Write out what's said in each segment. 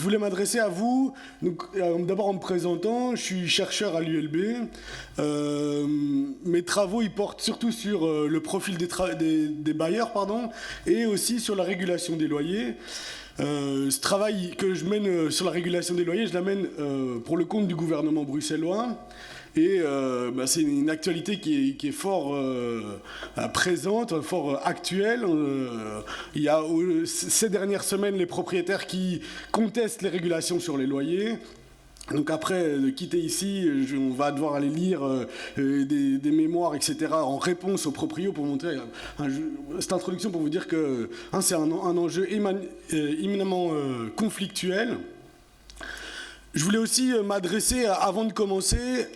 voulais m'adresser à vous, d'abord en me présentant. Je suis chercheur à l'ULB. Mes travaux ils portent surtout sur le profil des bailleurs, et aussi sur la régulation des loyers. Ce travail que je mène sur la régulation des loyers, je l'amène pour le compte du gouvernement bruxellois. Et c'est une actualité qui est fort présente, fort actuelle. Il y a ces dernières semaines les propriétaires qui contestent les régulations sur les loyers. Donc après de quitter ici, on va devoir aller lire des mémoires, etc. en réponse aux proprios pour montrer cette introduction pour vous dire que c'est un enjeu éminemment conflictuel. Je voulais aussi m'adresser, avant de commencer,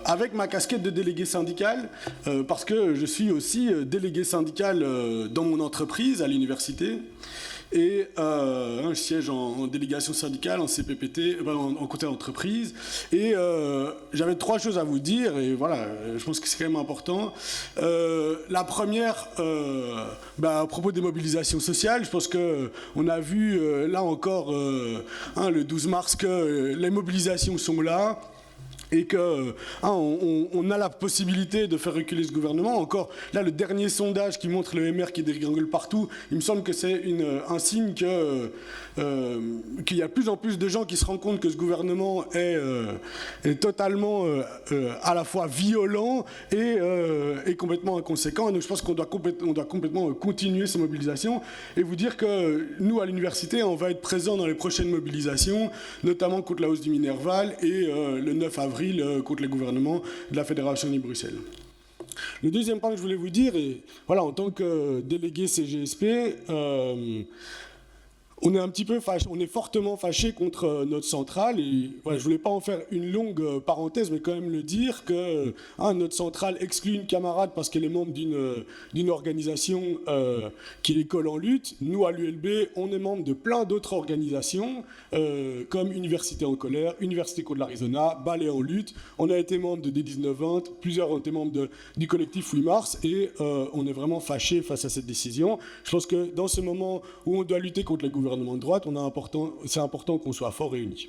avec ma casquette de délégué syndical, parce que je suis aussi délégué syndical dans mon entreprise à l'université. Et je siège en délégation syndicale, en CPPT, en côté entreprise. Et j'avais 3 choses à vous dire, et voilà, je pense que c'est quand même important. La première, à propos des mobilisations sociales, je pense qu'on a vu là encore, le 12 mars, que les mobilisations sont là. Et qu'on a la possibilité de faire reculer ce gouvernement. Encore, là, le dernier sondage qui montre le MR qui dégringole partout, il me semble que c'est un signe qu'il y a de plus en plus de gens qui se rendent compte que ce gouvernement est totalement à la fois violent et complètement inconséquent. Donc je pense qu'on doit complètement continuer ces mobilisations et vous dire que nous, à l'université, on va être présents dans les prochaines mobilisations, notamment contre la hausse du Minerval et le 9 avril contre les gouvernements de la Fédération Wallonie-Bruxelles. Le deuxième point que je voulais vous dire, et voilà, en tant que délégué CGSP, on est fortement fâché contre notre centrale. Et voilà, je ne voulais pas en faire une longue parenthèse, mais quand même le dire que notre centrale exclut une camarade parce qu'elle est membre d'une organisation qui est l'école en lutte. Nous, à l'ULB, on est membre de plein d'autres organisations, comme Université en colère, Université contre l'Arizona, Ballet en lutte. On a été membre de D1920, plusieurs ont été membres du collectif 8 mars, et on est vraiment fâché face à cette décision. Je pense que dans ce moment où on doit lutter contre les gouvernements de droite, c'est important qu'on soit fort et unis.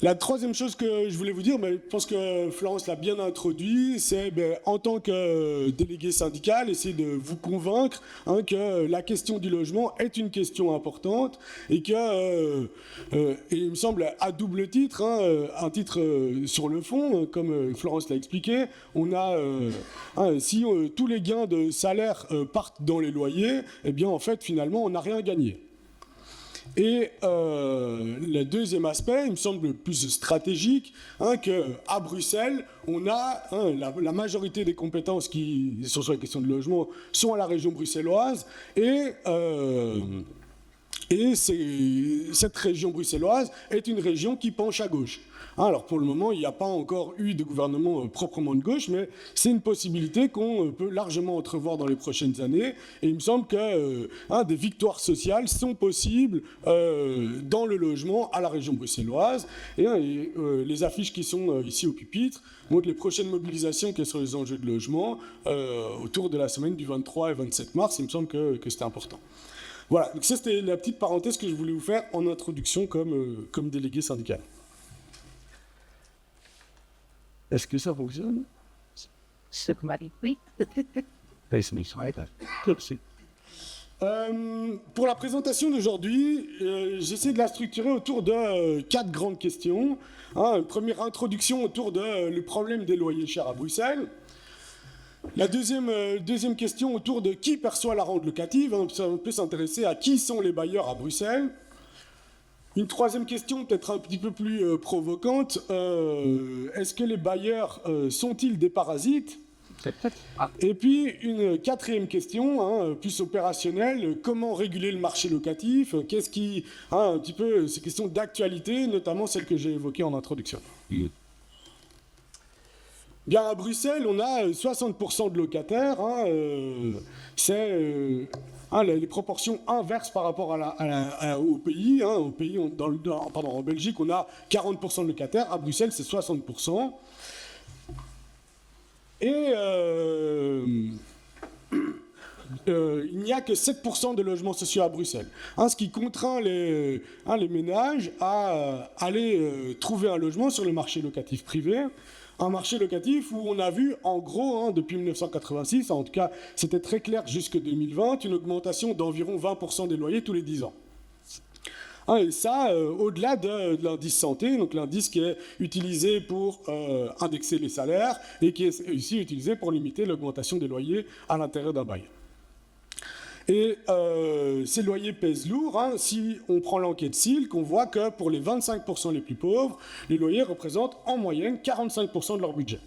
La troisième chose que je voulais vous dire, mais je pense que Florence l'a bien introduit, c'est en tant que délégué syndical, essayer de vous convaincre que la question du logement est une question importante et que, et il me semble à double titre, un titre sur le fond, comme Florence l'a expliqué, on a, si tous les gains de salaire partent dans les loyers, eh bien en fait finalement on n'a rien gagné. Et le deuxième aspect, il me semble plus stratégique, qu'à Bruxelles, on a la majorité des compétences qui sont sur la question de logement sont à la région bruxelloise, et cette région bruxelloise est une région qui penche à gauche. Alors pour le moment, il n'y a pas encore eu de gouvernement proprement de gauche, mais c'est une possibilité qu'on peut largement entrevoir dans les prochaines années. Et il me semble que des victoires sociales sont possibles dans le logement à la région bruxelloise. Et les affiches qui sont ici au pupitre montrent les prochaines mobilisations qui sont sur les enjeux de logement autour de la semaine du 23 et 27 mars. Il me semble que c'était important. Voilà, donc ça c'était la petite parenthèse que je voulais vous faire en introduction comme délégué syndical. Est-ce que ça fonctionne? Pour la présentation d'aujourd'hui, j'essaie de la structurer autour de 4 grandes questions. Une première introduction autour le problème des loyers chers à Bruxelles. La deuxième question autour de qui perçoit la rente locative. On peut s'intéresser à qui sont les bailleurs à Bruxelles. Une troisième question, peut-être un petit peu plus provocante. Est-ce que les bailleurs sont-ils des parasites? Et puis une quatrième question, plus opérationnelle, comment réguler le marché locatif? Qu'est-ce qui, un petit peu ces questions d'actualité, notamment celles que j'ai évoquées en introduction. Bien, à Bruxelles, on a 60% de locataires. C'est les proportions inverses par rapport au pays. En Belgique, on a 40% de locataires. À Bruxelles, c'est 60%. Et il n'y a que 7% de logements sociaux à Bruxelles. Ce qui contraint les ménages à aller trouver un logement sur le marché locatif privé. Un marché locatif où on a vu, en gros, depuis 1986, en tout cas, c'était très clair jusque 2020, une augmentation d'environ 20% des loyers tous les 10 ans. Et ça, au-delà de l'indice santé, donc l'indice qui est utilisé pour indexer les salaires et qui est aussi utilisé pour limiter l'augmentation des loyers à l'intérieur d'un bail. Et ces loyers pèsent lourd. Si on prend l'enquête Silk, on voit que pour les 25% les plus pauvres, les loyers représentent en moyenne 45% de leur budget.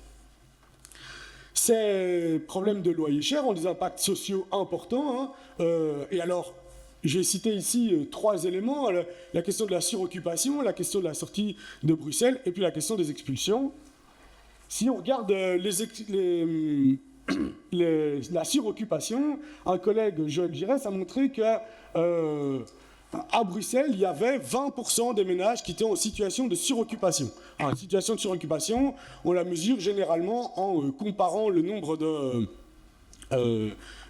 Ces problèmes de loyers chers ont des impacts sociaux importants. Et alors, j'ai cité ici 3 éléments, la question de la suroccupation, la question de la sortie de Bruxelles, et puis la question des expulsions. Si on regarde la suroccupation, un collègue, Joël Giresse, a montré qu'à Bruxelles, il y avait 20% des ménages qui étaient en situation de suroccupation. Alors, une situation de suroccupation, on la mesure généralement en comparant le nombre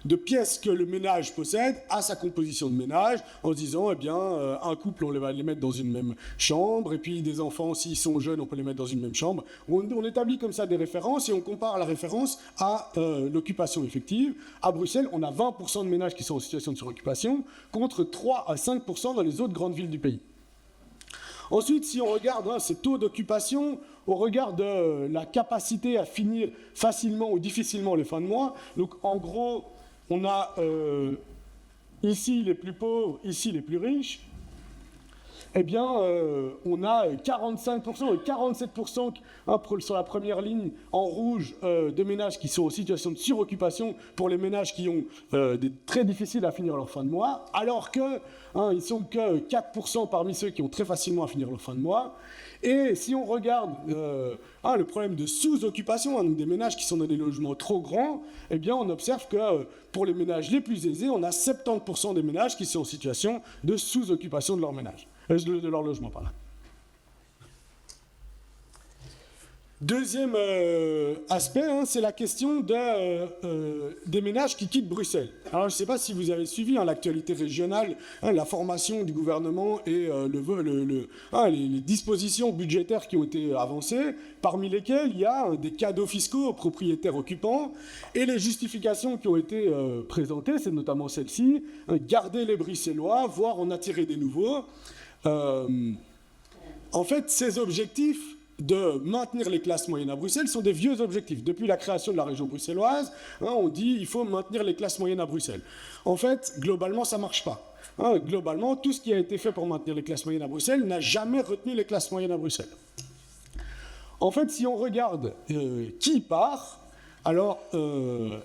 de pièces que le ménage possède à sa composition de ménage, en se disant, eh bien, un couple, on va les mettre dans une même chambre, et puis des enfants, s'ils sont jeunes, on peut les mettre dans une même chambre. On établit comme ça des références, et on compare la référence à l'occupation effective. À Bruxelles, on a 20% de ménages qui sont en situation de suroccupation, contre 3 à 5% dans les autres grandes villes du pays. Ensuite, si on regarde ces taux d'occupation, au regard de la capacité à finir facilement ou difficilement les fins de mois, donc en gros, on a ici les plus pauvres, ici les plus riches, eh bien, on a 45% et 47% sur la première ligne en rouge de ménages qui sont en situation de suroccupation pour les ménages qui ont très difficile à finir leur fin de mois, alors que ils ne sont que 4% parmi ceux qui ont très facilement à finir leur fin de mois. Et si on regarde le problème de sous-occupation, donc des ménages qui sont dans des logements trop grands, eh bien, on observe que pour les ménages les plus aisés, on a 70% des ménages qui sont en situation de sous-occupation de leur ménage. De leur logement, par là. Deuxième aspect, c'est la question des ménages qui quittent Bruxelles. Alors, je ne sais pas si vous avez suivi l'actualité régionale, la formation du gouvernement et les dispositions budgétaires qui ont été avancées, parmi lesquelles il y a des cadeaux fiscaux aux propriétaires occupants, et les justifications qui ont été présentées, c'est notamment celle-ci, garder les Bruxellois, voire en attirer des nouveaux. En fait, ces objectifs de maintenir les classes moyennes à Bruxelles sont des vieux objectifs. Depuis la création de la région bruxelloise, on dit qu'il faut maintenir les classes moyennes à Bruxelles. En fait, globalement, ça ne marche pas. Globalement, tout ce qui a été fait pour maintenir les classes moyennes à Bruxelles n'a jamais retenu les classes moyennes à Bruxelles. En fait, si on regarde qui part, alors,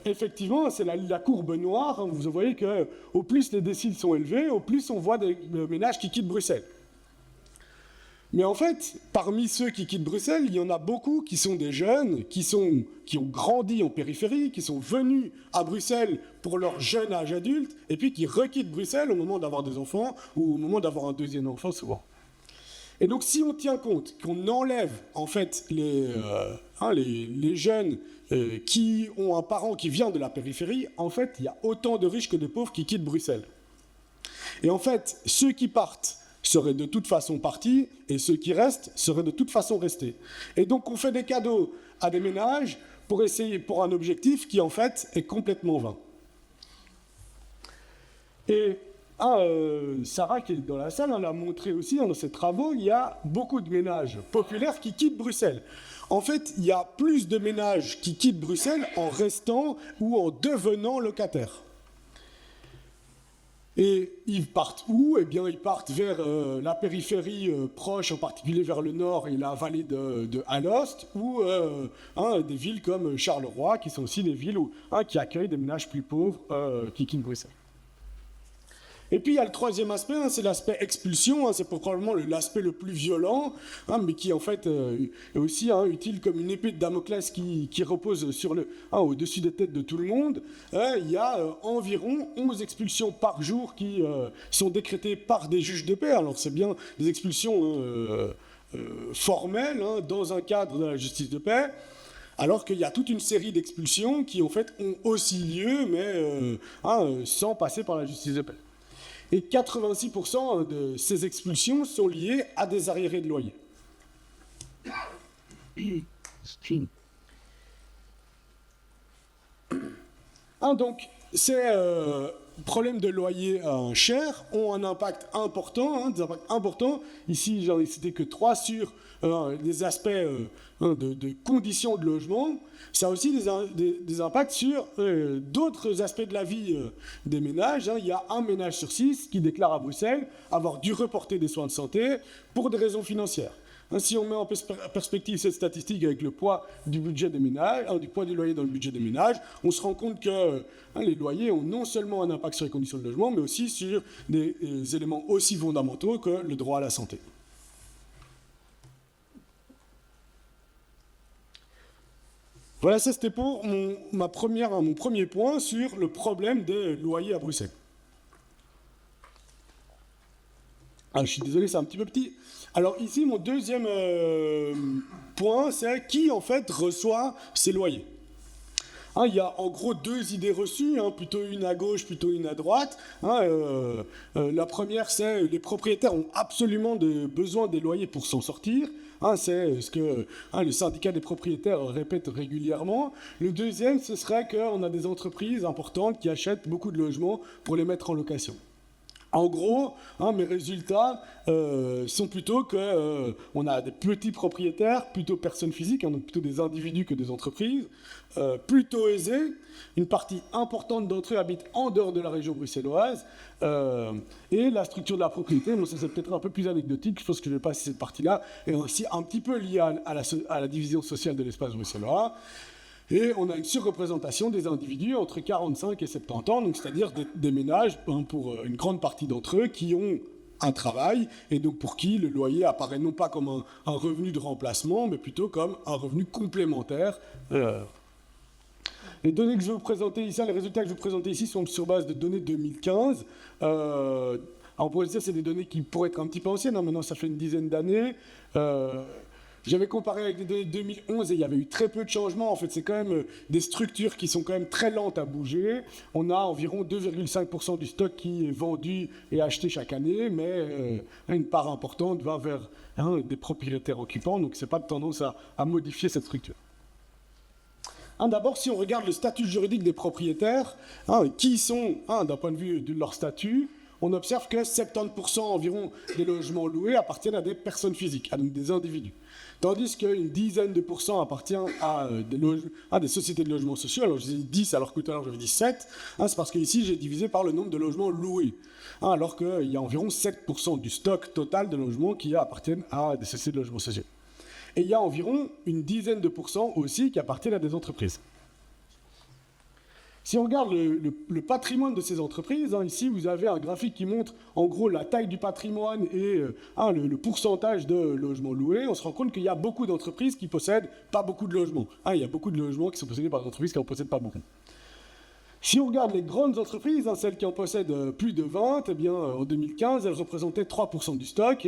effectivement, c'est la courbe noire. Vous voyez qu'au plus les déciles sont élevés, au plus on voit des ménages qui quittent Bruxelles. Mais en fait, parmi ceux qui quittent Bruxelles, il y en a beaucoup qui sont des jeunes, qui ont grandi en périphérie, qui sont venus à Bruxelles pour leur jeune âge adulte, et puis qui requittent Bruxelles au moment d'avoir des enfants, ou au moment d'avoir un deuxième enfant, souvent. Et donc, si on tient compte qu'on enlève, en fait, les jeunes qui ont un parent qui vient de la périphérie, en fait, il y a autant de riches que de pauvres qui quittent Bruxelles. Et en fait, ceux qui partent seraient de toute façon partis, et ceux qui restent seraient de toute façon restés. Et donc, on fait des cadeaux à des ménages pour un objectif qui, en fait, est complètement vain. Et Sarah, qui est dans la salle, l'a montré aussi dans ses travaux, il y a beaucoup de ménages populaires qui quittent Bruxelles. En fait, il y a plus de ménages qui quittent Bruxelles en restant ou en devenant locataires. Et ils partent où? Eh bien, ils partent vers la périphérie proche, en particulier vers le nord et la vallée de Alost, ou des villes comme Charleroi, qui sont aussi des villes qui accueillent des ménages plus pauvres qui quittent Bruxelles. Et puis il y a le troisième aspect, c'est l'aspect expulsion, c'est probablement l'aspect le plus violent, mais qui en fait est aussi utile comme une épée de Damoclès qui repose au-dessus des têtes de tout le monde. Il y a environ 11 expulsions par jour qui sont décrétées par des juges de paix. Alors c'est bien des expulsions formelles dans un cadre de la justice de paix. Alors qu'il y a toute une série d'expulsions qui en fait ont aussi lieu, mais sans passer par la justice de paix. Et 86% de ces expulsions sont liées à des arriérés de loyer. Donc, ces problèmes de loyer chers ont un impact important, des impacts importants. Ici, j'en ai cité que 3 sur des aspects de conditions de logement. Ça a aussi des impacts sur d'autres aspects de la vie des ménages. Il y a un ménage sur 6 qui déclare à Bruxelles avoir dû reporter des soins de santé pour des raisons financières. Si on met en perspective cette statistique avec le poids du budget des ménages, du poids du loyer dans le budget des ménages, on se rend compte que les loyers ont non seulement un impact sur les conditions de logement, mais aussi sur des éléments aussi fondamentaux que le droit à la santé. Voilà, ça c'était pour mon premier point sur le problème des loyers à Bruxelles. Je suis désolé, c'est un petit peu petit. Alors ici, mon deuxième point, c'est qui en fait reçoit ces loyers. Il y a en gros 2 idées reçues, plutôt une à gauche, plutôt une à droite. La première, c'est les propriétaires ont absolument besoin des loyers pour s'en sortir. C'est ce que le syndicat des propriétaires répète régulièrement. Le deuxième, ce serait qu'on a des entreprises importantes qui achètent beaucoup de logements pour les mettre en location. En gros, mes résultats sont plutôt qu'on a des petits propriétaires, plutôt personnes physiques, donc plutôt des individus que des entreprises, plutôt aisés. Une partie importante d'entre eux habitent en dehors de la région bruxelloise. Et la structure de la propriété, ça c'est peut-être un peu plus anecdotique, je pense que je vais passer cette partie-là, est aussi un petit peu liée à la division sociale de l'espace bruxellois. Et on a une surreprésentation des individus entre 45 et 70 ans, donc c'est-à-dire des ménages, pour une grande partie d'entre eux, qui ont un travail, et donc pour qui le loyer apparaît non pas comme un revenu de remplacement, mais plutôt comme un revenu complémentaire. Les données que je vais vous présenter ici, les résultats que je vais vous présenter ici sont sur base de données 2015. Alors on pourrait dire que c'est des données qui pourraient être un petit peu anciennes, maintenant ça fait une dizaine d'années. J'avais comparé avec les données de 2011 et il y avait eu très peu de changements. En fait, c'est quand même des structures qui sont quand même très lentes à bouger. On a environ 2,5% du stock qui est vendu et acheté chaque année, mais une part importante va vers des propriétaires occupants. Donc, ce n'est pas de tendance à modifier cette structure. D'abord, si on regarde le statut juridique des propriétaires, qui sont, d'un point de vue de leur statut, on observe que 70% environ des logements loués appartiennent à des personnes physiques, donc des individus. Tandis qu'une dizaine de pourcents appartient à des sociétés de logements sociaux. Alors je dis 10 alors que tout à l'heure j'avais dit 7. C'est parce qu'ici j'ai divisé par le nombre de logements loués. Alors qu'il y a environ 7% du stock total de logements qui appartiennent à des sociétés de logements sociaux. Et il y a environ une dizaine de pourcents aussi qui appartiennent à des entreprises. Si on regarde le patrimoine de ces entreprises, ici vous avez un graphique qui montre en gros la taille du patrimoine et le pourcentage de logements loués, on se rend compte qu'il y a beaucoup d'entreprises qui possèdent pas beaucoup de logements. Il y a beaucoup de logements qui sont possédés par des entreprises qui n'en possèdent pas beaucoup. Si on regarde les grandes entreprises, celles qui en possèdent plus de 20, eh bien, en 2015, elles représentaient 3% du stock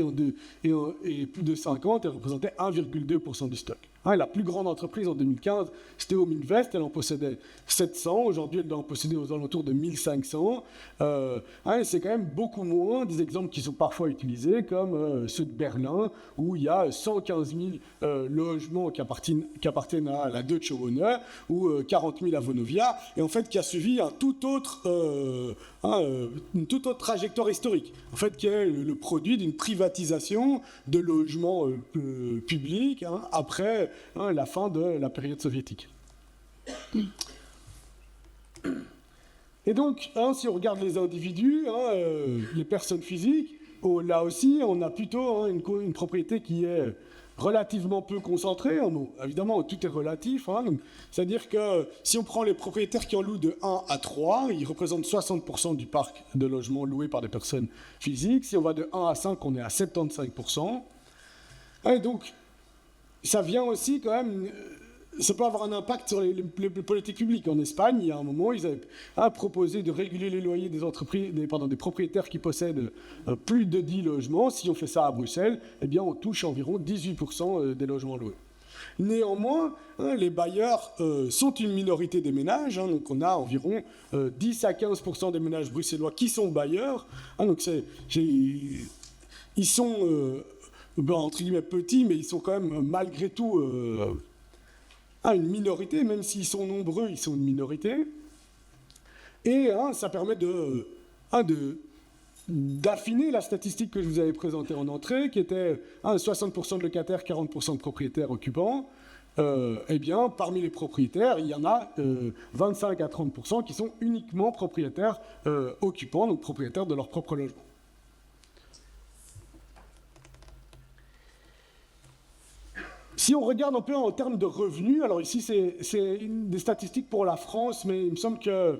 et plus de 50, elles représentaient 1,2% du stock. La plus grande entreprise en 2015, c'était Hominvest, elle en possédait 700, aujourd'hui elle doit en posséder aux alentours de 1500. C'est quand même beaucoup moins des exemples qui sont parfois utilisés, comme ceux de Berlin, où il y a 115 000 logements qui appartiennent à la Deutsche Wohnen, ou 40 000 à Vonovia, et en fait qui a suivi une toute autre trajectoire historique, en fait qui est le produit d'une privatisation de logements publics après la fin de la période soviétique. Et donc, si on regarde les individus, les personnes physiques, là aussi, on a plutôt une propriété qui est relativement peu concentrée. Évidemment, tout est relatif. C'est-à-dire que si on prend les propriétaires qui en louent de 1 à 3, ils représentent 60% du parc de logements loués par des personnes physiques. Si on va de 1 à 5, on est à 75%. Et donc, ça vient aussi quand même, ça peut avoir un impact sur les politiques publiques. En Espagne, il y a un moment, ils avaient proposé de réguler les loyers des propriétaires qui possèdent plus de 10 logements. Si on fait ça à Bruxelles, eh bien, on touche environ 18% des logements loués. Néanmoins, les bailleurs sont une minorité des ménages, donc on a environ 10 à 15% des ménages bruxellois qui sont bailleurs, donc ils sont entre guillemets petits, mais ils sont quand même malgré tout une minorité, même s'ils sont nombreux, ils sont une minorité. Et ça permet d'affiner la statistique que je vous avais présentée en entrée, qui était 60% de locataires, 40% de propriétaires occupants. Eh bien, parmi les propriétaires, il y en a 25 à 30% qui sont uniquement propriétaires occupants, donc propriétaires de leur propre logement. Si on regarde un peu en termes de revenus, alors ici c'est des statistiques pour la France, mais il me semble que,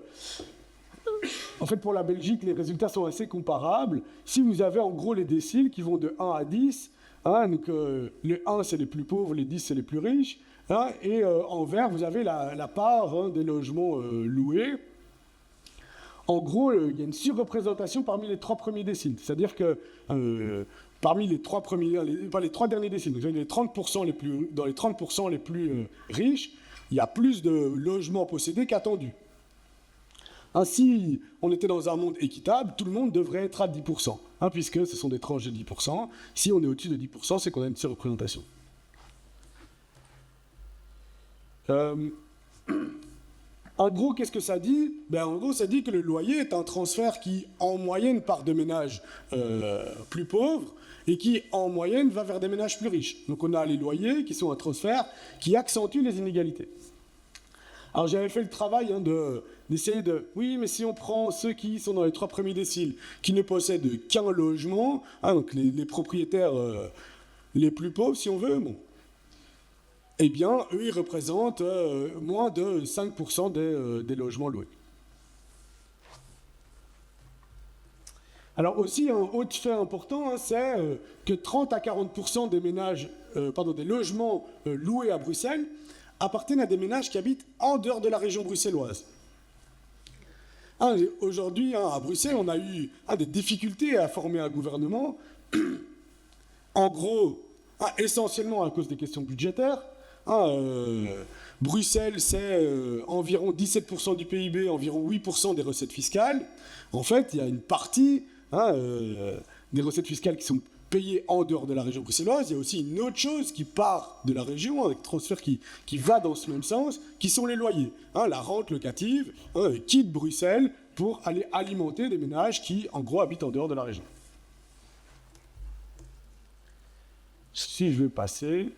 en fait pour la Belgique, les résultats sont assez comparables. Si vous avez en gros les déciles qui vont de 1 à 10, donc les 1 c'est les plus pauvres, les 10 c'est les plus riches, et en vert vous avez la part des logements loués. En gros, il y a une surreprésentation parmi les 3 premiers déciles, c'est-à-dire que parmi les 3 derniers déciles, donc les 30% dans les 30% les plus riches, il y a plus de logements possédés qu'attendus. Si on était dans un monde équitable, tout le monde devrait être à 10%, puisque ce sont des tranches de 10%. Si on est au-dessus de 10%, c'est qu'on a une surreprésentation. En gros, qu'est-ce que ça dit? En gros, ça dit que le loyer est un transfert qui, en moyenne, part de ménages plus pauvres et qui, en moyenne, va vers des ménages plus riches. Donc on a les loyers qui sont un transfert qui accentue les inégalités. Alors j'avais fait le travail d'essayer de... Oui, mais si on prend ceux qui sont dans les 3 premiers déciles, qui ne possèdent qu'un logement, donc les propriétaires les plus pauvres, si on veut, bon, eh bien, eux, ils représentent moins de 5% des logements loués. Alors aussi, un autre fait important, c'est que 30 à 40% des logements loués à Bruxelles appartiennent à des ménages qui habitent en dehors de la région bruxelloise. Aujourd'hui, à Bruxelles, on a eu des difficultés à former un gouvernement, en gros, essentiellement à cause des questions budgétaires. Bruxelles, c'est environ 17% du PIB, environ 8% des recettes fiscales. En fait, il y a une partie des recettes fiscales qui sont payées en dehors de la région bruxelloise. Il y a aussi une autre chose qui part de la région, avec transfert qui va dans ce même sens, qui sont les loyers. La rente locative quitte Bruxelles pour aller alimenter des ménages qui, en gros, habitent en dehors de la région. Si je vais passer...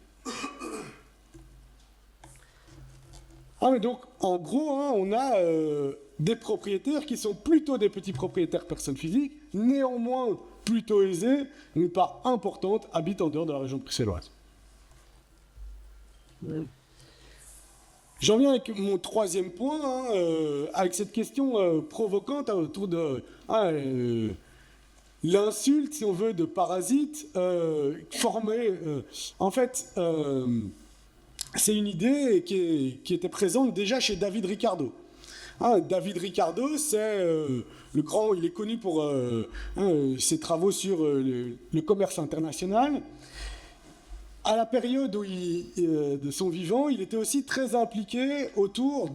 mais donc, en gros, on a des propriétaires qui sont plutôt des petits propriétaires personnes physiques, néanmoins plutôt aisés, une part importante habitent en dehors de la région bruxelloise. J'en viens avec mon 3e point, avec cette question provocante autour de l'insulte, si on veut, de parasite formée. En fait... c'est une idée qui était présente déjà chez David Ricardo. David Ricardo, c'est le grand, il est connu pour ses travaux sur le commerce international. À la période de son vivant, il était aussi très impliqué autour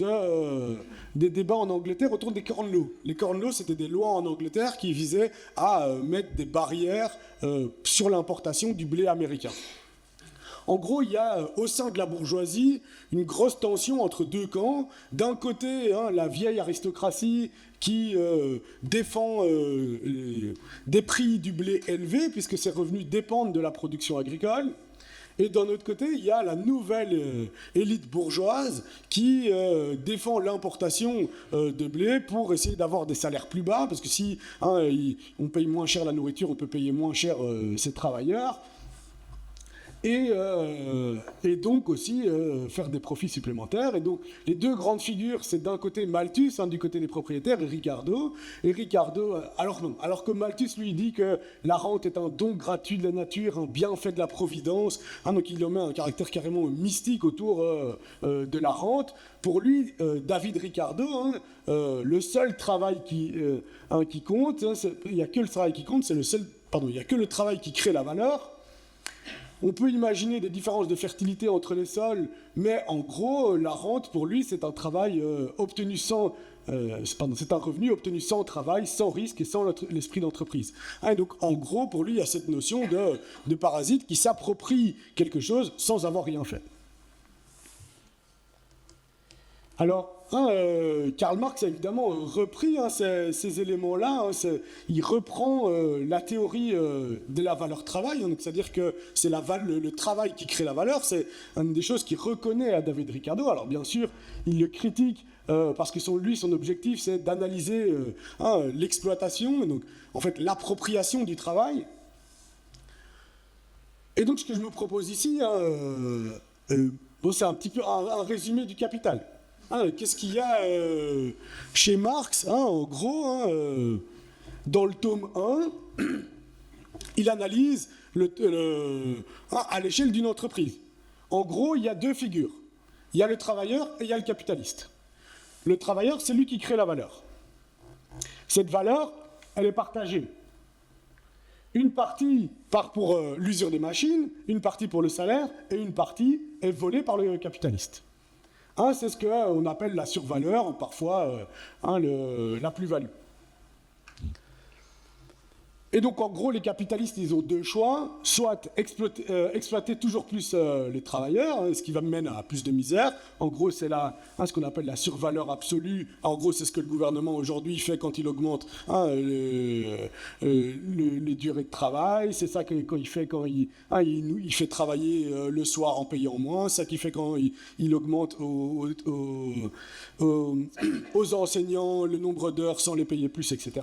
des débats en Angleterre autour des corn laws. Les corn laws, c'était des lois en Angleterre qui visaient à mettre des barrières sur l'importation du blé américain. En gros, il y a au sein de la bourgeoisie une grosse tension entre 2 camps. D'un côté, la vieille aristocratie qui défend des prix du blé élevés, puisque ses revenus dépendent de la production agricole. Et d'un autre côté, il y a la nouvelle élite bourgeoise qui défend l'importation de blé pour essayer d'avoir des salaires plus bas, parce que si on paye moins cher la nourriture, on peut payer moins cher ses travailleurs. Et donc aussi faire des profits supplémentaires. Et donc les 2 grandes figures, c'est d'un côté Malthus, du côté des propriétaires, et Ricardo. Et Ricardo, alors que Malthus lui dit que la rente est un don gratuit de la nature, un bienfait de la providence, donc il en met un caractère carrément mystique autour de la rente. Pour lui, David Ricardo, le seul travail qui compte, il n'y a que le travail qui compte, il n'y a que le travail qui crée la valeur. On peut imaginer des différences de fertilité entre les sols, mais en gros, la rente, pour lui, c'est un travail obtenu sans... c'est un revenu obtenu sans travail, sans risque et sans l'esprit d'entreprise. Et donc, en gros, pour lui, il y a cette notion de parasite qui s'approprie quelque chose sans avoir rien fait. Alors, Karl Marx a évidemment repris ces éléments-là. Il reprend la théorie de la valeur travail, c'est-à-dire que c'est le travail qui crée la valeur. C'est une des choses qu'il reconnaît à David Ricardo. Alors, bien sûr, il le critique parce que son objectif, c'est d'analyser l'exploitation, donc en fait l'appropriation du travail. Et donc, ce que je me propose ici, c'est un petit peu un résumé du Capital. Qu'est-ce qu'il y a chez Marx, en gros, dans le tome 1, il analyse à l'échelle d'une entreprise. En gros, il y a deux figures. Il y a le travailleur et il y a le capitaliste. Le travailleur, c'est lui qui crée la valeur. Cette valeur, elle est partagée. Une partie part pour l'usure des machines, une partie pour le salaire, et une partie est volée par le capitaliste. C'est ce qu'on appelle la survaleur, ou parfois la plus-value. Et donc, en gros, les capitalistes, ils ont deux choix, soit exploiter toujours plus les travailleurs, ce qui va mener à plus de misère. En gros, c'est ce qu'on appelle la survaleur absolue. En gros, c'est ce que le gouvernement aujourd'hui fait quand il augmente les durées de travail. C'est ça qu'il fait quand il fait travailler le soir en payant moins. C'est ça qu'il fait quand il augmente aux enseignants le nombre d'heures sans les payer plus, etc.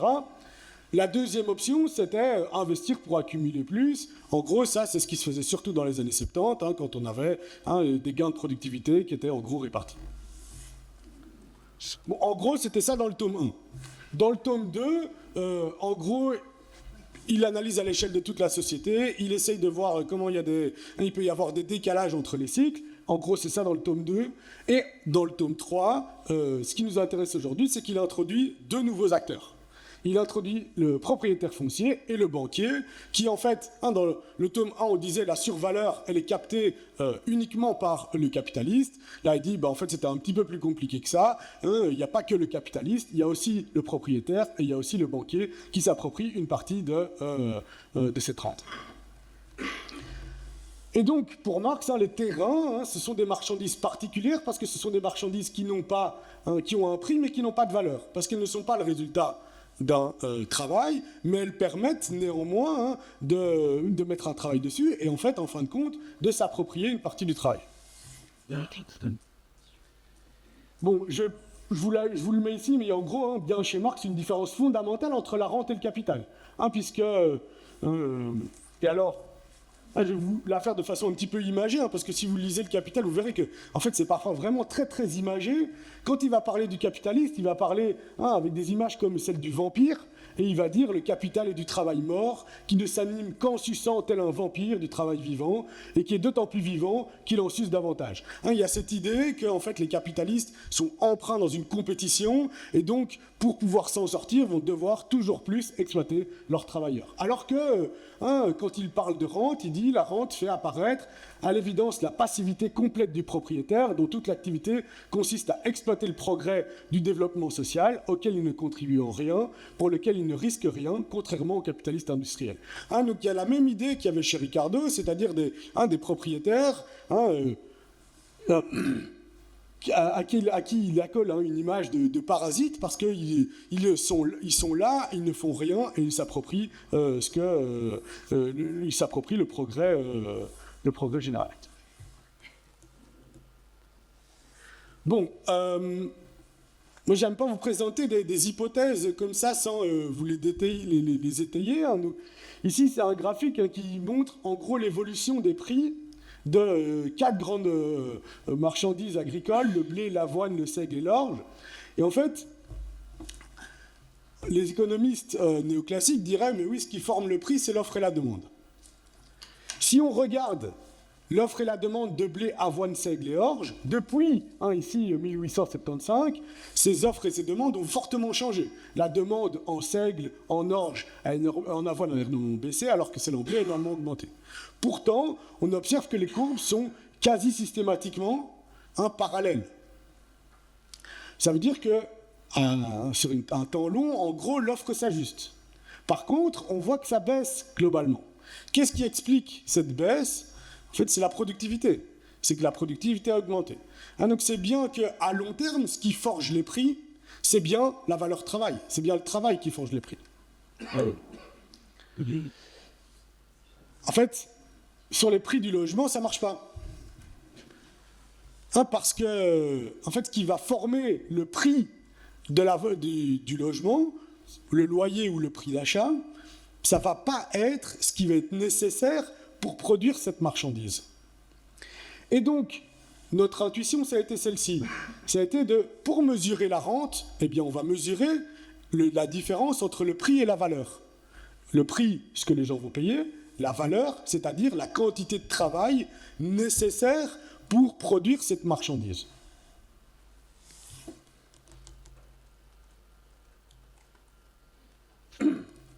La deuxième option, c'était investir pour accumuler plus. En gros, ça, c'est ce qui se faisait surtout dans les années 70, quand on avait des gains de productivité qui étaient en gros répartis. Bon, en gros, c'était ça dans le tome 1. Dans le tome 2, en gros, il analyse à l'échelle de toute la société, il essaye de voir comment il peut y avoir des décalages entre les cycles. En gros, c'est ça dans le tome 2. Et dans le tome 3, ce qui nous intéresse aujourd'hui, c'est qu'il a introduit deux nouveaux acteurs. Il introduit le propriétaire foncier et le banquier, qui en fait, dans le tome 1, on disait la survaleur, elle est captée uniquement par le capitaliste. Là, il dit, en fait, c'était un petit peu plus compliqué que ça. Il n'y a pas que le capitaliste, il y a aussi le propriétaire et il y a aussi le banquier qui s'approprie une partie de cette rente. Et donc, pour Marx, les terrains, ce sont des marchandises particulières parce que ce sont des marchandises qui ont un prix mais qui n'ont pas de valeur, parce qu'elles ne sont pas le résultat d'un travail, mais elles permettent néanmoins de mettre un travail dessus et en fait, en fin de compte, de s'approprier une partie du travail. Bon, je vous le mets ici, mais il y a en gros, bien chez Marx, une différence fondamentale entre la rente et le capital. Puisque... et alors... je vais vous la faire de façon un petit peu imagée, parce que si vous lisez le Capital, vous verrez que en fait, c'est parfois vraiment très très imagé. Quand il va parler du capitaliste, il va parler avec des images comme celle du vampire, et il va dire le capital est du travail mort, qui ne s'anime qu'en suçant tel un vampire du travail vivant, et qui est d'autant plus vivant qu'il en suce davantage. Il y a cette idée que en fait, les capitalistes sont emprunts dans une compétition, et donc, pour pouvoir s'en sortir, vont devoir toujours plus exploiter leurs travailleurs. Alors que, quand il parle de rente, il dit la rente fait apparaître à l'évidence la passivité complète du propriétaire, dont toute l'activité consiste à exploiter le progrès du développement social, auquel il ne contribue en rien, pour lequel il ne risque rien, contrairement aux capitalistes industriels. Donc il y a la même idée qu'il y avait chez Ricardo, c'est-à-dire des propriétaires à qui il accole une image de parasite parce qu'ils sont là, ils ne font rien et ils s'approprient ils s'approprient le progrès général. Bon, moi j'aime pas vous présenter des hypothèses comme ça sans vous les étayer. Ici c'est un graphique qui montre en gros l'évolution des prix de 4 grandes marchandises agricoles, le blé, l'avoine, le seigle et l'orge. Et en fait, les économistes néoclassiques diraient, mais oui, ce qui forme le prix, c'est l'offre et la demande. Si on regarde l'offre et la demande de blé, avoine, seigle et orge, depuis, ici, 1875, ces offres et ces demandes ont fortement changé. La demande en seigle, en orge, en avoine a énormément baissé, alors que celle en blé a énormément augmenté. Pourtant, on observe que les courbes sont quasi systématiquement parallèles. Ça veut dire que sur un temps long, en gros, l'offre s'ajuste. Par contre, on voit que ça baisse globalement. Qu'est-ce qui explique cette baisse? En fait, c'est la productivité. C'est que la productivité a augmenté. Donc c'est bien qu'à long terme, ce qui forge les prix, c'est bien la valeur travail. C'est bien le travail qui forge les prix. En fait, sur les prix du logement, ça ne marche pas. Parce que, en fait, ce qui va former le prix du logement, le loyer ou le prix d'achat, ça ne va pas être ce qui va être nécessaire pour produire cette marchandise. Et donc, notre intuition, ça a été celle-ci. Ça a été pour mesurer la rente, eh bien, on va mesurer la différence entre le prix et la valeur. Le prix, ce que les gens vont payer, la valeur, c'est-à-dire la quantité de travail nécessaire pour produire cette marchandise.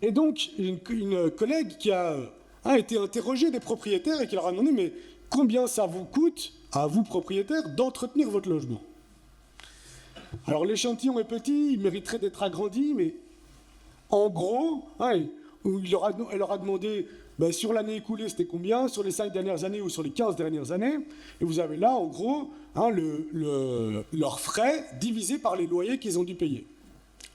Et donc, une collègue qui a été interrogée des propriétaires et qui leur a demandé « Mais combien ça vous coûte, à vous propriétaires, d'entretenir votre logement ?» Alors l'échantillon est petit, il mériterait d'être agrandi, mais en gros, elle leur a demandé sur l'année écoulée, c'était combien, sur les 5 dernières années ou sur les 15 dernières années, et vous avez là, en gros, leurs frais divisés par les loyers qu'ils ont dû payer.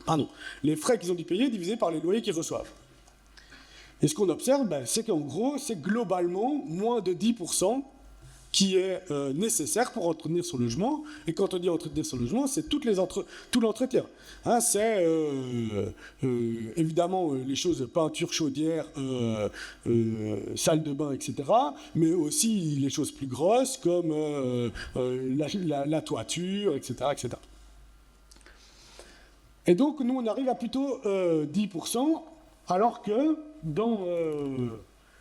Pardon, les frais qu'ils ont dû payer divisés par les loyers qu'ils reçoivent. Et ce qu'on observe, c'est qu'en gros, c'est globalement moins de 10% qui est nécessaire pour entretenir son logement. Et quand on dit entretenir son logement, c'est tout l'entretien. C'est évidemment les choses peinture, chaudière, salle de bain, etc. Mais aussi les choses plus grosses comme la toiture, etc., etc. Et donc, nous, on arrive à plutôt 10%, alors que dans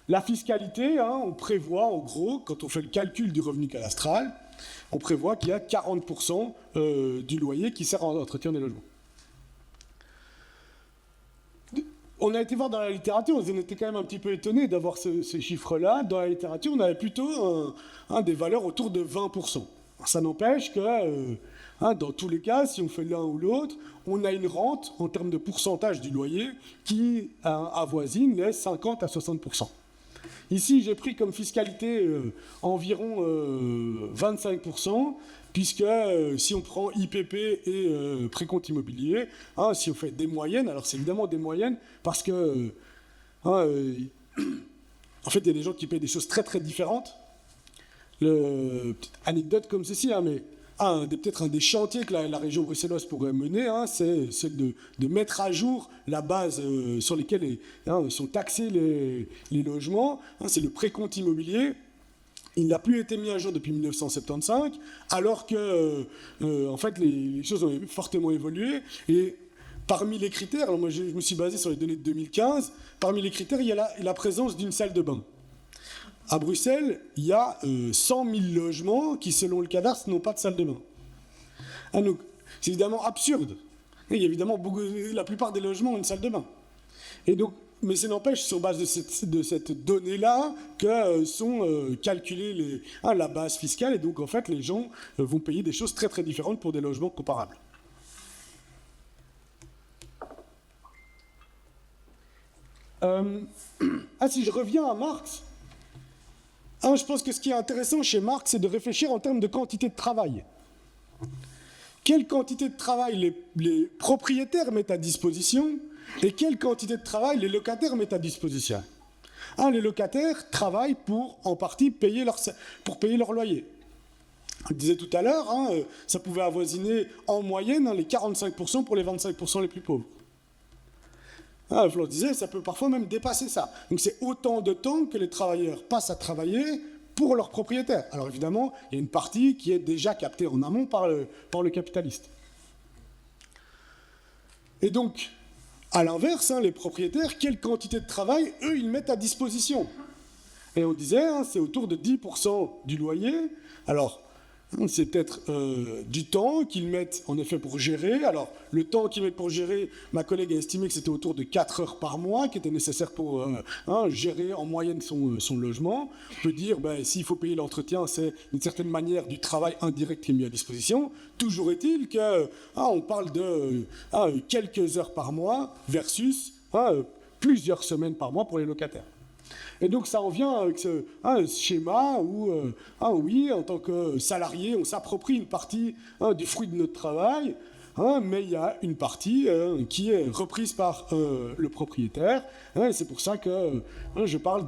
la fiscalité, on prévoit, en gros, quand on fait le calcul du revenu cadastral, on prévoit qu'il y a 40% du loyer qui sert à entretien des logements. On a été voir dans la littérature, on était quand même un petit peu étonnés d'avoir ces chiffres-là. Dans la littérature, on avait plutôt des valeurs autour de 20%. Ça n'empêche que... dans tous les cas, si on fait l'un ou l'autre, on a une rente en termes de pourcentage du loyer qui avoisine les 50 à 60%. Ici, j'ai pris comme fiscalité environ 25%, puisque si on prend IPP et précompte immobilier, si on fait des moyennes, alors c'est évidemment des moyennes, parce que en fait, il y a des gens qui payent des choses très très différentes. Petite anecdote comme ceci, mais peut-être un des chantiers que la région bruxelloise pourrait mener, c'est de mettre à jour la base sur laquelle sont taxés les logements. C'est le précompte immobilier. Il n'a plus été mis à jour depuis 1975, alors que en fait, les choses ont fortement évolué. Et parmi les critères, alors moi je me suis basé sur les données de 2015, parmi les critères, il y a la présence d'une salle de bain. À Bruxelles, il y a 100 000 logements qui, selon le cadastre, n'ont pas de salle de bain. Donc, c'est évidemment absurde. Il y a évidemment la plupart des logements ont une salle de bain. Et donc, mais ça n'empêche, sur base de cette donnée-là, que sont calculées la base fiscale. Et donc, en fait, les gens vont payer des choses très très différentes pour des logements comparables. Si je reviens à Marx, je pense que ce qui est intéressant chez Marx, c'est de réfléchir en termes de quantité de travail. Quelle quantité de travail les propriétaires mettent à disposition et quelle quantité de travail les locataires mettent à disposition. Les locataires travaillent en partie pour payer leur loyer. Je disais tout à l'heure, ça pouvait avoisiner en moyenne les 45% pour les 25% les plus pauvres. Flore disait, ça peut parfois même dépasser ça. Donc c'est autant de temps que les travailleurs passent à travailler pour leurs propriétaires. Alors évidemment, il y a une partie qui est déjà captée en amont par le capitaliste. Et donc, à l'inverse, les propriétaires, quelle quantité de travail, eux, ils mettent à disposition. Et on disait, hein, c'est autour de 10% du loyer. Alors, c'est peut-être du temps qu'ils mettent en effet pour gérer. Alors, le temps qu'ils mettent pour gérer, ma collègue a estimé que c'était autour de 4 heures par mois qui était nécessaire pour gérer en moyenne son logement. On peut dire, ben, s'il faut payer l'entretien, c'est d'une certaine manière du travail indirect qui est mis à disposition. Toujours est-il qu'on parle de quelques heures par mois versus plusieurs semaines par mois pour les locataires. Et donc ça revient avec ce schéma où, oui, en tant que salarié, on s'approprie une partie du fruit de notre travail, mais il y a une partie qui est reprise par le propriétaire. Et c'est pour ça que je parle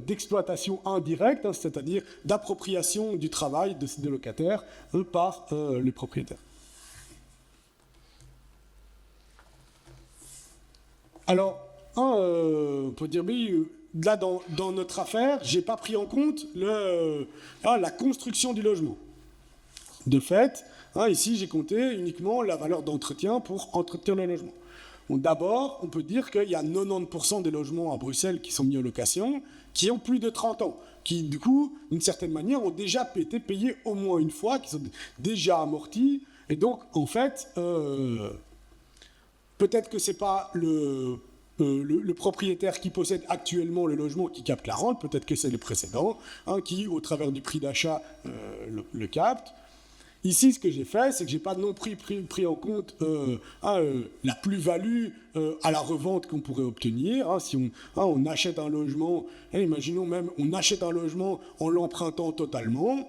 d'exploitation indirecte, c'est-à-dire d'appropriation du travail des locataires par les propriétaires. Alors, on peut dire, oui, là, dans notre affaire, je n'ai pas pris en compte la construction du logement. De fait, ici, j'ai compté uniquement la valeur d'entretien pour entretenir le logement. Donc, d'abord, on peut dire qu'il y a 90% des logements à Bruxelles qui sont mis en location, qui ont plus de 30 ans, qui, du coup, d'une certaine manière, ont déjà été payés au moins une fois, qui sont déjà amortis. Et donc, en fait, peut-être que ce n'est pas le propriétaire qui possède actuellement le logement qui capte la rente, peut-être que c'est le précédent, qui, au travers du prix d'achat, le capte. Ici, ce que j'ai fait, c'est que je n'ai pas non plus pris en compte la plus-value à la revente qu'on pourrait obtenir. Si on achète un logement, imaginons même, on achète un logement en l'empruntant totalement,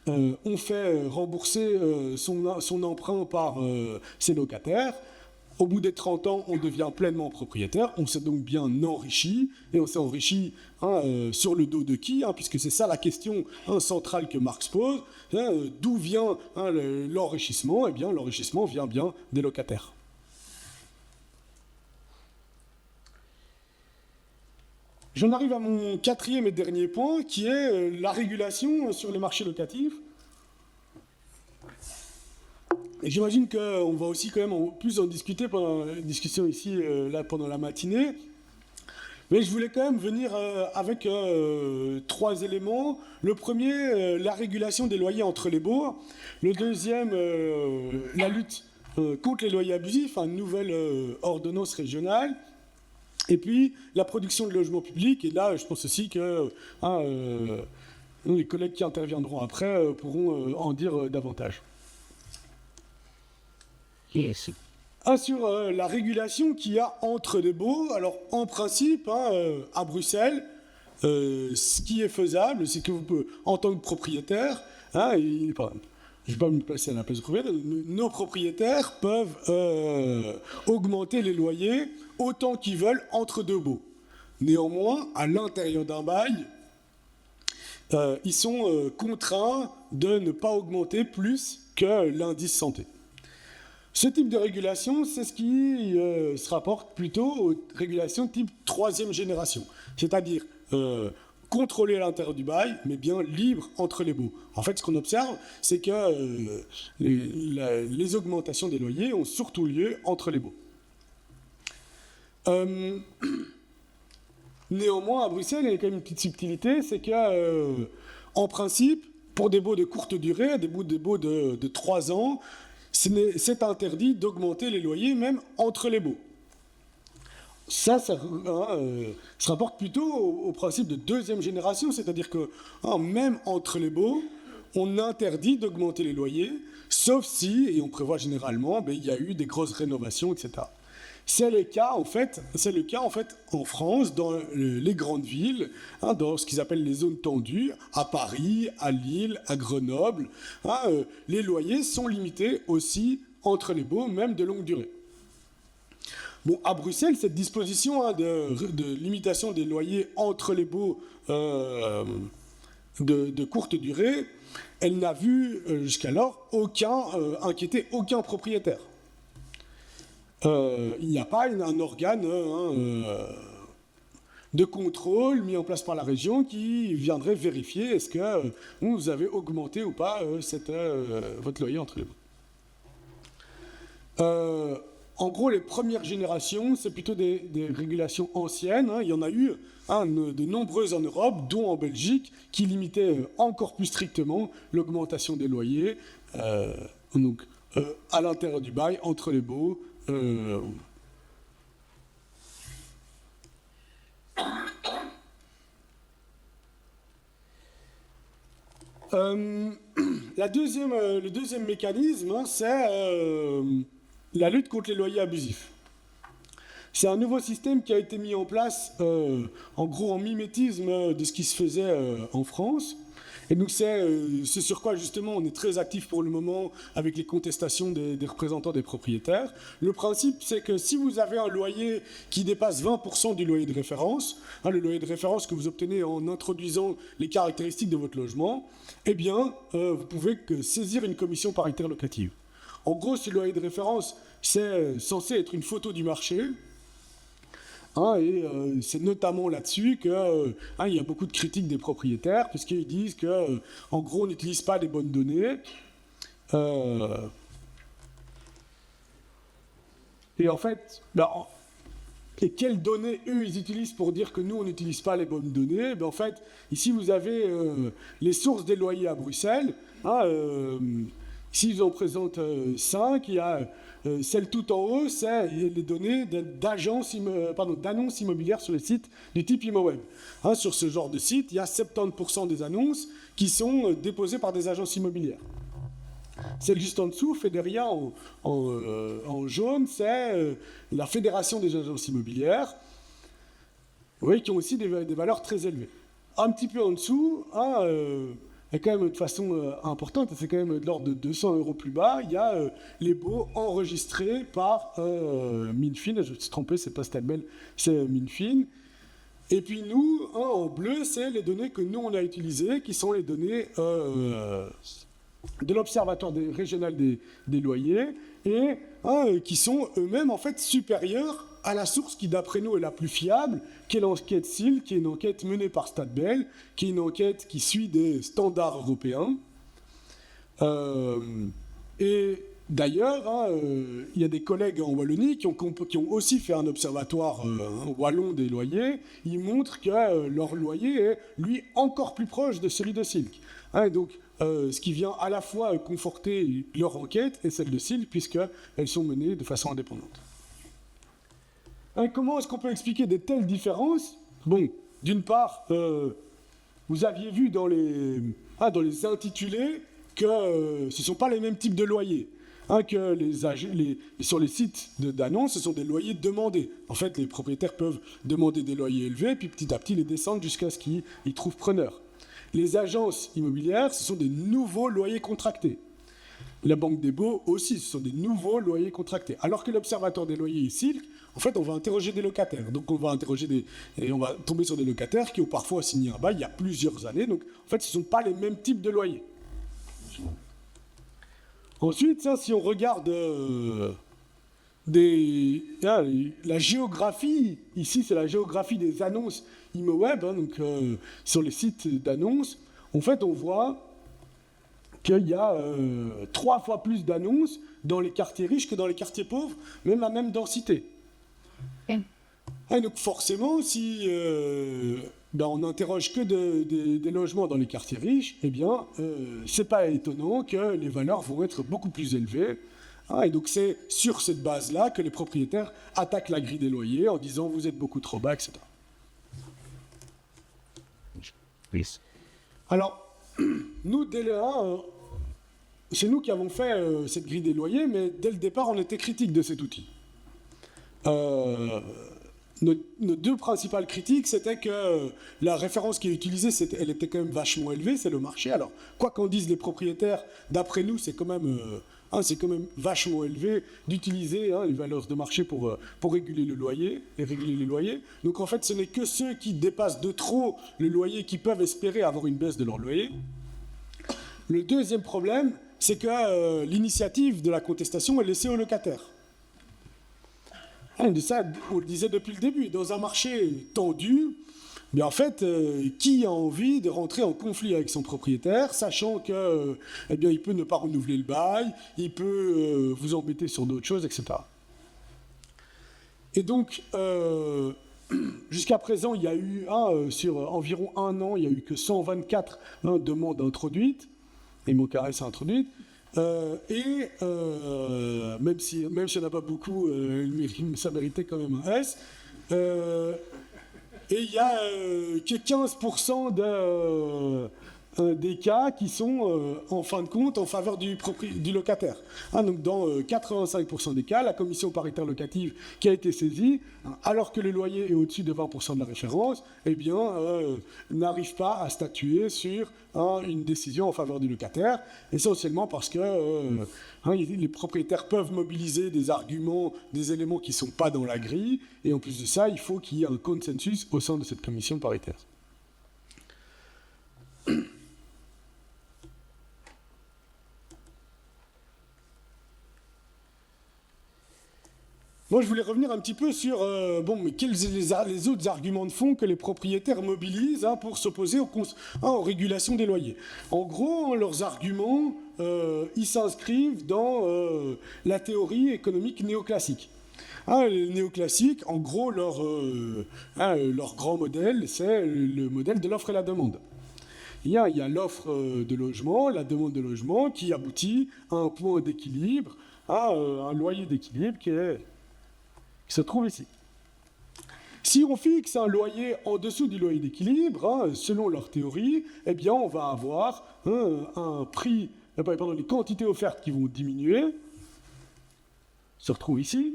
on fait rembourser son emprunt par ses locataires. Au bout des 30 ans, on devient pleinement propriétaire, on s'est donc bien enrichi, et on s'est enrichi sur le dos de qui, puisque c'est ça la question centrale que Marx pose, d'où vient l'enrichissement? Eh bien, l'enrichissement vient bien des locataires. J'en arrive à mon quatrième et dernier point, qui est la régulation sur les marchés locatifs. Et j'imagine qu'on va aussi quand même plus en discuter pendant la discussion ici, là, pendant la matinée. Mais je voulais quand même venir avec 3 éléments. Le premier, la régulation des loyers entre les baux. Le deuxième, la lutte contre les loyers abusifs, une nouvelle ordonnance régionale. Et puis, la production de logements publics. Et là, je pense aussi que les collègues qui interviendront après pourront en dire davantage. Yes. Sur la régulation qu'il y a entre les baux, alors en principe, à Bruxelles, ce qui est faisable, c'est que vous pouvez, en tant que propriétaire, je ne vais pas me placer à la place du propriétaire, nos propriétaires peuvent augmenter les loyers autant qu'ils veulent entre 2 baux. Néanmoins, à l'intérieur d'un bail, ils sont contraints de ne pas augmenter plus que l'indice santé. Ce type de régulation, c'est ce qui se rapporte plutôt aux régulations type 3e génération, c'est-à-dire contrôler à l'intérieur du bail, mais bien libre entre les baux. En fait, ce qu'on observe, c'est que les augmentations des loyers ont surtout lieu entre les baux. Néanmoins, à Bruxelles, il y a quand même une petite subtilité, c'est que, en principe, pour des baux de courte durée, des baux de 3 ans, c'est interdit d'augmenter les loyers même entre les baux. Ça se rapporte plutôt au principe de 2e génération, c'est-à-dire que même entre les baux, on interdit d'augmenter les loyers, sauf si, et on prévoit généralement, il y a eu des grosses rénovations, etc. C'est le cas en fait en France, dans les grandes villes, dans ce qu'ils appellent les zones tendues, à Paris, à Lille, à Grenoble. Les loyers sont limités aussi entre les baux, même de longue durée. Bon, à Bruxelles, cette disposition de limitation des loyers entre les baux de courte durée, elle n'a vu jusqu'alors inquiéter aucun propriétaire. Il n'y a pas un organe de contrôle mis en place par la région qui viendrait vérifier est-ce que vous avez augmenté ou pas votre loyer entre les baux. en gros, les premières générations, c'est plutôt des régulations anciennes. Il y en a eu de nombreuses en Europe, dont en Belgique, qui limitaient encore plus strictement l'augmentation des loyers donc, à l'intérieur du bail, entre les baux. Le deuxième mécanisme, c'est la lutte contre les loyers abusifs. C'est un nouveau système qui a été mis en place, en gros en mimétisme de ce qui se faisait en France. Et donc c'est sur quoi justement on est très actif pour le moment avec les contestations des représentants des propriétaires. Le principe, c'est que si vous avez un loyer qui dépasse 20% du loyer de référence, le loyer de référence que vous obtenez en introduisant les caractéristiques de votre logement, eh bien vous pouvez saisir une commission paritaire locative. En gros, ce loyer de référence, c'est censé être une photo du marché. Et c'est notamment là-dessus qu'il y a beaucoup de critiques des propriétaires, puisqu'ils disent que, en gros, on n'utilise pas les bonnes données. Et en fait, et quelles données, eux, ils utilisent pour dire que nous, on n'utilise pas les bonnes données? En fait, ici, vous avez les sources des loyers à Bruxelles. Ici, ils en présentent 5. Il y a celle tout en haut, c'est les données d'annonces immobilières sur les sites du type ImoWeb. Sur ce genre de site, il y a 70% des annonces qui sont déposées par des agences immobilières. Celle juste en dessous, Fédéria en jaune, c'est la Fédération des agences immobilières, qui ont aussi des valeurs très élevées. Un petit peu en dessous, et quand même de façon importante, c'est quand même de l'ordre de 200 € plus bas, il y a les baux enregistrés par Minfin. Je me suis trompé, c'est pas Stadbel, c'est Minfin. Et puis nous, en bleu, c'est les données que nous on a utilisées, qui sont les données de l'Observatoire régional des loyers, et qui sont eux-mêmes en fait supérieurs à la source qui, d'après nous, est la plus fiable, qui est l'enquête SIL, qui est une enquête menée par Stadbel, qui est une enquête qui suit des standards européens. Et d'ailleurs, il y a des collègues en Wallonie qui ont aussi fait un observatoire wallon des loyers. Ils montrent que leur loyer est, lui, encore plus proche de celui de Silk. Donc, ce qui vient à la fois conforter leur enquête et celle de Silk, puisqu'elles sont menées de façon indépendante. Comment est-ce qu'on peut expliquer de telles différences? D'une part, vous aviez vu dans les intitulés que ce ne sont pas les mêmes types de loyers. Que sur les sites d'annonces, ce sont des loyers demandés. En fait, les propriétaires peuvent demander des loyers élevés, puis petit à petit les descendre jusqu'à ce qu'ils trouvent preneurs. Les agences immobilières, ce sont des nouveaux loyers contractés. La Banque des Baux aussi, ce sont des nouveaux loyers contractés. Alors que l'Observatoire des loyers ici, en fait, on va interroger des locataires. Donc on va tomber sur des locataires qui ont parfois signé un bail il y a plusieurs années. Donc en fait, ce ne sont pas les mêmes types de loyers. Ensuite, si on regarde la géographie, ici c'est la géographie des annonces ImoWeb, sur les sites d'annonces, en fait on voit qu'il y a 3 fois plus d'annonces dans les quartiers riches que dans les quartiers pauvres, même à même densité. Et donc forcément, si on n'interroge que des logements dans les quartiers riches, c'est pas étonnant que les valeurs vont être beaucoup plus élevées. Et donc c'est sur cette base-là que les propriétaires attaquent la grille des loyers en disant vous êtes beaucoup trop bas, etc. Alors, nous, dès le 1, c'est nous qui avons fait cette grille des loyers, mais dès le départ, on était critique de cet outil. Nos 2 principales critiques, c'était que la référence qui est utilisée, elle était quand même vachement élevée, c'est le marché. Alors, quoi qu'en disent les propriétaires, d'après nous, c'est quand même vachement élevé d'utiliser les valeurs de marché pour réguler le loyer et réguler les loyers. Donc en fait, ce n'est que ceux qui dépassent de trop le loyer qui peuvent espérer avoir une baisse de leur loyer. Le deuxième problème, c'est que l'initiative de la contestation est laissée aux locataires. De ça, on le disait depuis le début, dans un marché tendu, mais en fait, qui a envie de rentrer en conflit avec son propriétaire, sachant que, il peut ne pas renouveler le bail, il peut vous embêter sur d'autres choses, etc. Et donc, jusqu'à présent, il y a eu, sur environ un an, il n'y a eu que 124 demandes introduites, et mon carré s'est introduite. Même s'il n'y en a pas beaucoup, ça méritait quand même un S. Et il y a que 15% des cas qui sont, en fin de compte, en faveur du locataire. Donc dans 85% des cas, la commission paritaire locative qui a été saisie, alors que le loyer est au-dessus de 20% de la référence, eh bien, n'arrive pas à statuer sur une décision en faveur du locataire, essentiellement parce que les propriétaires peuvent mobiliser des arguments, des éléments qui ne sont pas dans la grille, et en plus de ça, il faut qu'il y ait un consensus au sein de cette commission paritaire. Moi, je voulais revenir un petit peu sur mais quels sont les autres arguments de fond que les propriétaires mobilisent pour s'opposer aux régulations des loyers. En gros, leurs arguments, ils s'inscrivent dans la théorie économique néoclassique. Les néoclassiques, en gros, leur grand modèle, c'est le modèle de l'offre et la demande. Il y a l'offre de logement, la demande de logement, qui aboutit à un point d'équilibre, à un loyer d'équilibre qui se trouve ici. Si on fixe un loyer en dessous du loyer d'équilibre, selon leur théorie, eh bien on va avoir un prix, les quantités offertes qui vont diminuer, se retrouvent ici,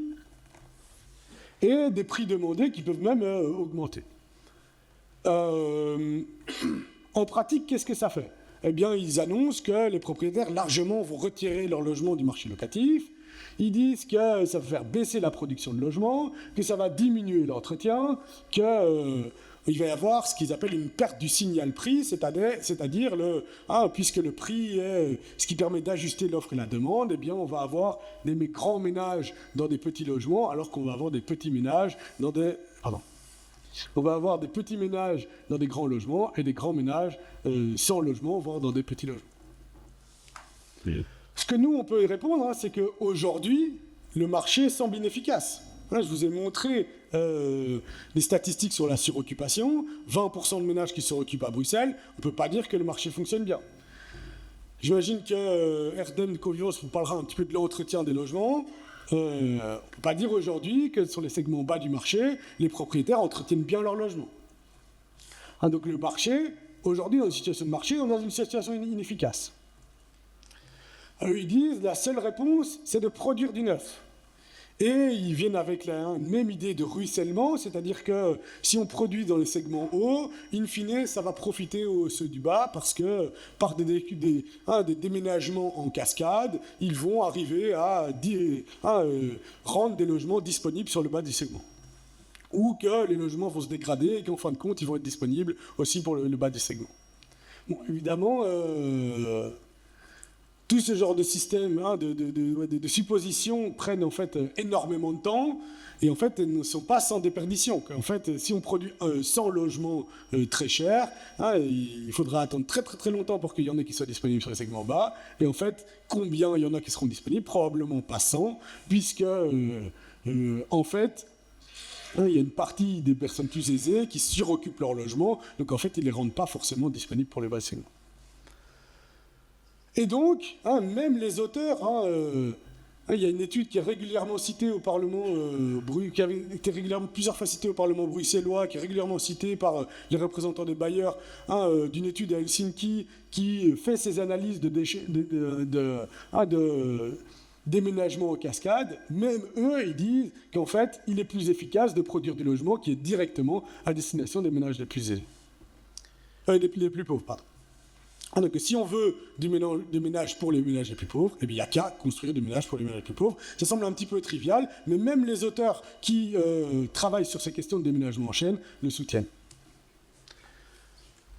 et des prix demandés qui peuvent même augmenter. En pratique, qu'est-ce que ça fait? Eh bien, ils annoncent que les propriétaires largement vont retirer leur logement du marché locatif. Ils disent que ça va faire baisser la production de logements, que ça va diminuer l'entretien, qu'il va y avoir ce qu'ils appellent une perte du signal prix, c'est-à-dire puisque le prix est ce qui permet d'ajuster l'offre et la demande, eh bien on va avoir des grands ménages dans des petits logements, alors qu'on va avoir des petits ménages dans des... On va avoir des petits ménages dans des grands logements et des grands ménages sans logement, voire dans des petits logements. Oui. Ce que nous, on peut y répondre, c'est qu'aujourd'hui, le marché semble inefficace. Là, je vous ai montré les statistiques sur la suroccupation. 20% de ménages qui suroccupent à Bruxelles. On ne peut pas dire que le marché fonctionne bien. J'imagine que Erden Kovios vous parlera un petit peu de l'entretien des logements. On ne peut pas dire aujourd'hui que sur les segments bas du marché, les propriétaires entretiennent bien leur logement. Donc le marché, aujourd'hui, dans une situation de marché, on est dans une situation inefficace. Alors, ils disent la seule réponse, c'est de produire du neuf. Et ils viennent avec la même idée de ruissellement, c'est-à-dire que si on produit dans les segments hauts, in fine, ça va profiter aux ceux du bas, parce que par des déménagements en cascade, ils vont arriver à rendre des logements disponibles sur le bas du segment. Ou que les logements vont se dégrader et qu'en fin de compte, ils vont être disponibles aussi pour le bas du segment. Bon, évidemment... tout ce genre de système, de suppositions prennent en fait énormément de temps et en fait elles ne sont pas sans déperdition. En fait, si on produit 100 logements très chers, il faudra attendre très très très longtemps pour qu'il y en ait qui soient disponibles sur les segments bas. Et en fait, combien il y en a qui seront disponibles? Probablement pas 100, puisque en fait, il y a une partie des personnes plus aisées qui suroccupent leur logement, donc en fait ils ne les rendent pas forcément disponibles pour les bas segments. Et donc, même les auteurs, il y a une étude qui est régulièrement citée au Parlement, qui a été régulièrement plusieurs fois citée au Parlement bruxellois, qui est régulièrement citée par les représentants des bailleurs, d'une étude à Helsinki qui fait ses analyses de déménagement en cascade. Même eux, ils disent qu'en fait, il est plus efficace de produire du logement qui est directement à destination des ménages les plus aisés, les plus pauvres, pardon. Donc, si on veut des ménages pour les ménages les plus pauvres, eh bien, il n'y a qu'à construire des ménages pour les ménages les plus pauvres. Ça semble un petit peu trivial, mais même les auteurs qui travaillent sur ces questions de déménagement en chaîne le soutiennent.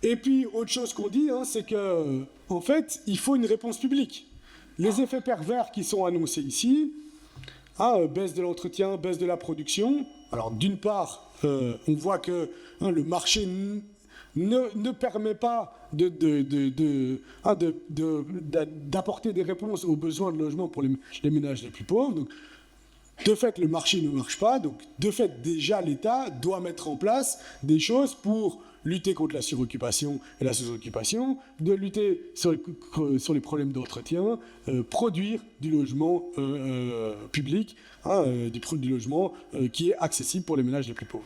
Et puis, autre chose qu'on dit, c'est qu'en fait, il faut une réponse publique. Les effets pervers qui sont annoncés ici, baisse de l'entretien, baisse de la production. Alors, d'une part, on voit que le marché ne permet pas d'apporter des réponses aux besoins de logement pour les ménages les plus pauvres. Donc, de fait, le marché ne marche pas, donc de fait, déjà, l'État doit mettre en place des choses pour lutter contre la suroccupation et la sous-occupation, de lutter sur les problèmes d'entretien, produire du logement public, du logement qui est accessible pour les ménages les plus pauvres.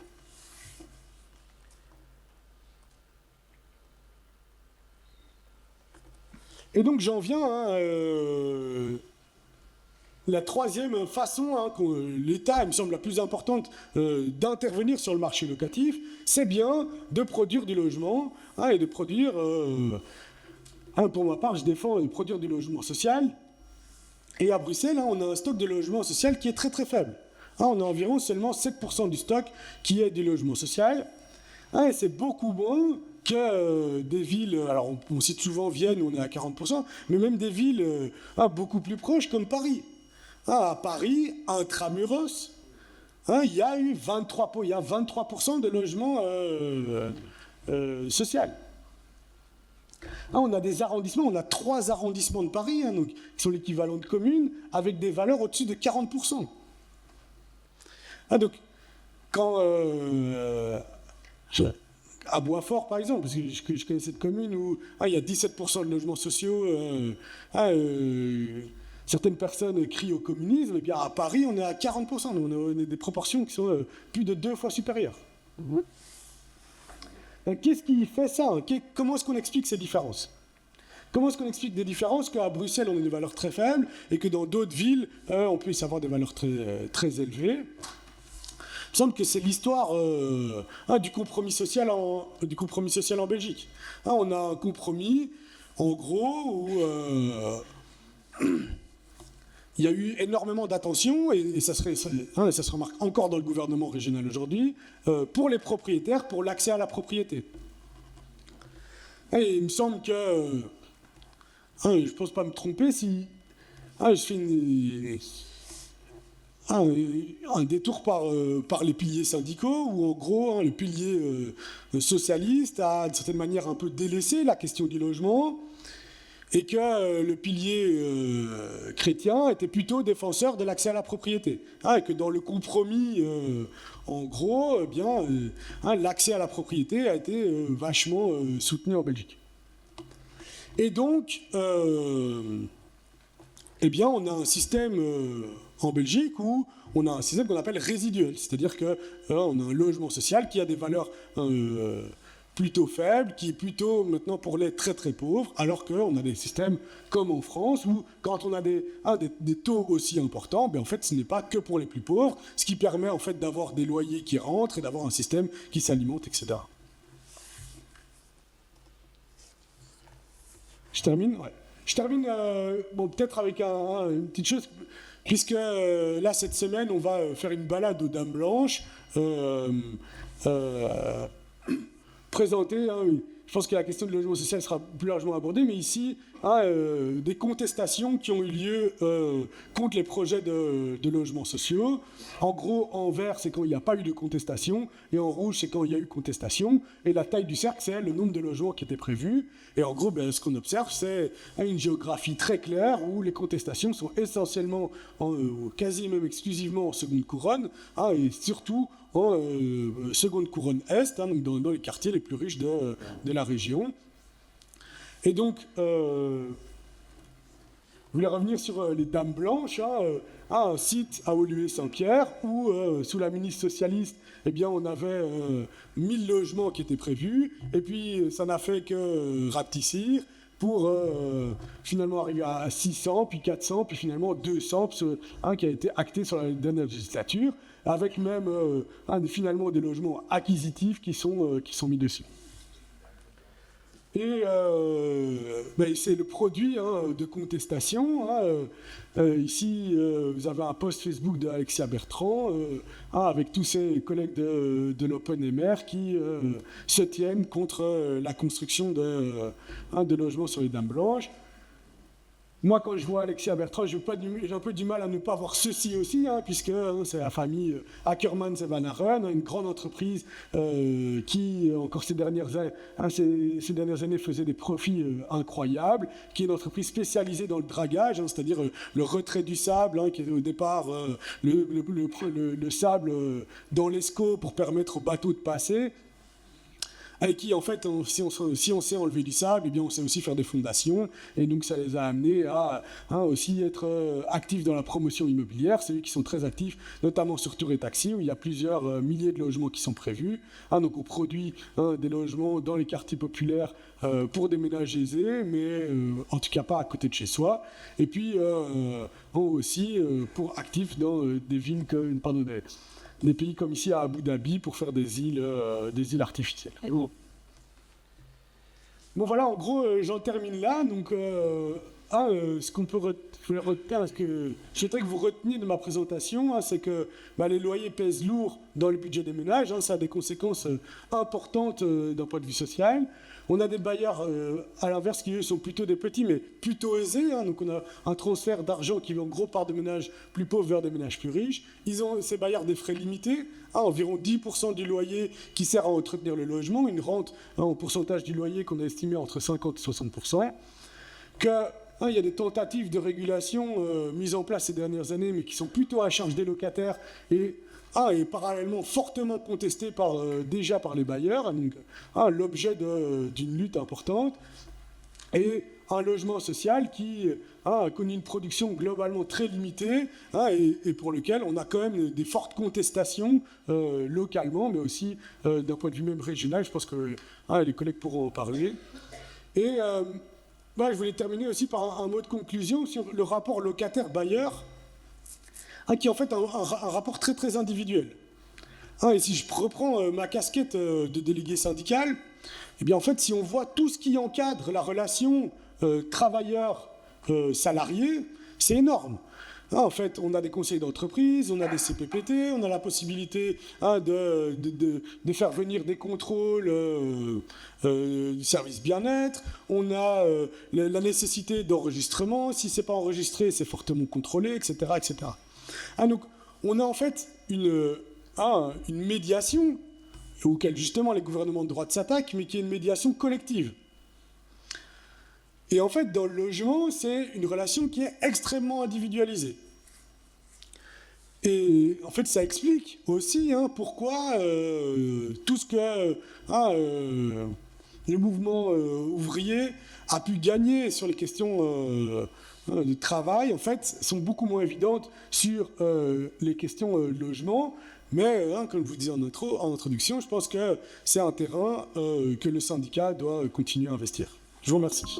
Et donc j'en viens la troisième façon que l'État, il me semble la plus importante, d'intervenir sur le marché locatif, c'est bien de produire du logement et de produire, pour ma part, je défends de produire du logement social. Et à Bruxelles, on a un stock de logement social qui est très très faible. On a environ seulement 7% du stock qui est du logement social. Et c'est beaucoup moins que des villes, alors on cite souvent Vienne où on est à 40%, mais même des villes beaucoup plus proches comme Paris. À Paris, intramuros, il y a eu 23% de logements sociaux. On a des arrondissements, on a 3 arrondissements de Paris, donc, qui sont l'équivalent de communes, avec des valeurs au-dessus de 40%. Donc, quand... à Boisfort, par exemple, parce que je connais cette commune où il y a 17% de logements sociaux, certaines personnes crient au communisme, et bien à Paris, on est à 40%, donc on a des proportions qui sont plus de 2 fois supérieures. Qu'est-ce qui fait ça? Comment est-ce qu'on explique ces différences? Comment est-ce qu'on explique des différences qu'à Bruxelles, on a des valeurs très faibles, et que dans d'autres villes, on puisse avoir des valeurs très, très élevées? Il me semble que c'est l'histoire du compromis social en Belgique. On a un compromis, en gros, où il y a eu énormément d'attention, et ça se remarque encore dans le gouvernement régional aujourd'hui, pour les propriétaires, pour l'accès à la propriété. Et il me semble que, je ne pense pas me tromper, si je fais un détour par les piliers syndicaux, où en gros, le pilier socialiste a d'une certaine manière un peu délaissé la question du logement, et que le pilier chrétien était plutôt défenseur de l'accès à la propriété. Et que dans le compromis, en gros, l'accès à la propriété a été vachement soutenu en Belgique. Et donc, on a un système en Belgique où on a un système qu'on appelle résiduel, c'est-à-dire qu'on a un logement social qui a des valeurs plutôt faible, qui est plutôt maintenant pour les très très pauvres, alors qu'on a des systèmes comme en France où quand on a des taux aussi importants, en fait ce n'est pas que pour les plus pauvres, ce qui permet en fait d'avoir des loyers qui rentrent et d'avoir un système qui s'alimente, etc. Je termine peut-être avec une petite chose, puisque là cette semaine on va faire une balade aux Dames Blanches, présenter, je pense que la question du logement social sera plus largement abordée, mais ici, des contestations qui ont eu lieu contre les projets de logements sociaux. En gros, en vert, c'est quand il n'y a pas eu de contestation, et en rouge, c'est quand il y a eu contestation, et la taille du cercle, c'est le nombre de logements qui étaient prévus. Et en gros, ce qu'on observe, c'est une géographie très claire où les contestations sont essentiellement, quasi même exclusivement en seconde couronne, et surtout en seconde couronne est, donc dans les quartiers les plus riches de la région. Et donc, je voulais revenir sur les Dames Blanches, un site à Woluwe-Saint-Pierre où, sous la ministre socialiste, on avait 1000 logements qui étaient prévus, et puis ça n'a fait que rapetissir pour finalement arriver à 600, puis 400, puis finalement 200, qui a été acté sur la dernière législature, avec même finalement des logements acquisitifs qui sont mis dessus. Et c'est le produit de contestation. Ici, vous avez un post Facebook d'Alexia Bertrand avec tous ses collègues de l'Open-MR qui se tiennent contre la construction de logements sur les Dames Blanches. Moi, quand je vois Alexia Bertrand, j'ai un peu du mal à ne pas voir ceci aussi, hein, puisque c'est la famille Ackermans et Van Aren, une grande entreprise qui, encore ces dernières années, faisait des profits incroyables, qui est une entreprise spécialisée dans le dragage, hein, c'est-à-dire le retrait du sable, hein, qui est au départ le sable dans l'escaut pour permettre aux bateaux de passer. Et qui, en fait, si on sait enlever du sable, eh bien, on sait aussi faire des fondations. Et donc, ça les a amenés à aussi être actifs dans la promotion immobilière. C'est eux qui sont très actifs, notamment sur Tour et Taxi, où il y a plusieurs milliers de logements qui sont prévus. Donc, on produit des logements dans les quartiers populaires pour des ménages aisés, mais en tout cas pas à côté de chez soi. Et puis, aussi pour actifs dans des villes des pays comme ici à Abu Dhabi pour faire des îles artificielles. Bon voilà, en gros, j'en termine là. Donc, ce qu'on peut retenir, ce que je souhaiterais que vous reteniez de ma présentation, c'est que les loyers pèsent lourd dans le budget des ménages. Ça a des conséquences importantes d'un point de vue social. On a des bailleurs, à l'inverse, qui eux sont plutôt des petits, mais plutôt aisés. Donc on a un transfert d'argent qui va en gros part de ménages plus pauvres vers des ménages plus riches. Ils ont, ces bailleurs, des frais limités, environ 10% du loyer qui sert à entretenir le logement, une rente en pourcentage du loyer qu'on a estimé entre 50 et 60%. Il y a des tentatives de régulation mises en place ces dernières années, mais qui sont plutôt à charge des locataires et parallèlement fortement contesté déjà par les bailleurs, donc l'objet d'une lutte importante, et un logement social qui a connu une production globalement très limitée et pour lequel on a quand même des fortes contestations localement, mais aussi d'un point de vue même régional. Je pense que les collègues pourront en parler. Et je voulais terminer aussi par un mot de conclusion sur le rapport locataire-bailleur, qui est en fait un rapport très très individuel. Et si je reprends ma casquette de délégué syndical, eh bien en fait si on voit tout ce qui encadre la relation travailleur-salarié, c'est énorme. En fait, on a des conseils d'entreprise, on a des CPPT, on a la possibilité de faire venir des contrôles du service bien-être, on a la nécessité d'enregistrement, si c'est pas enregistré, c'est fortement contrôlé, etc. etc. Donc, on a en fait une médiation auquel justement les gouvernements de droite s'attaquent, mais qui est une médiation collective. Et en fait, dans le logement, c'est une relation qui est extrêmement individualisée. Et en fait, ça explique aussi pourquoi tout ce que le mouvement ouvrier a pu gagner sur les questions de travail, en fait, sont beaucoup moins évidentes sur les questions logement. Mais, comme je vous disais en introduction, je pense que c'est un terrain que le syndicat doit continuer à investir. Je vous remercie.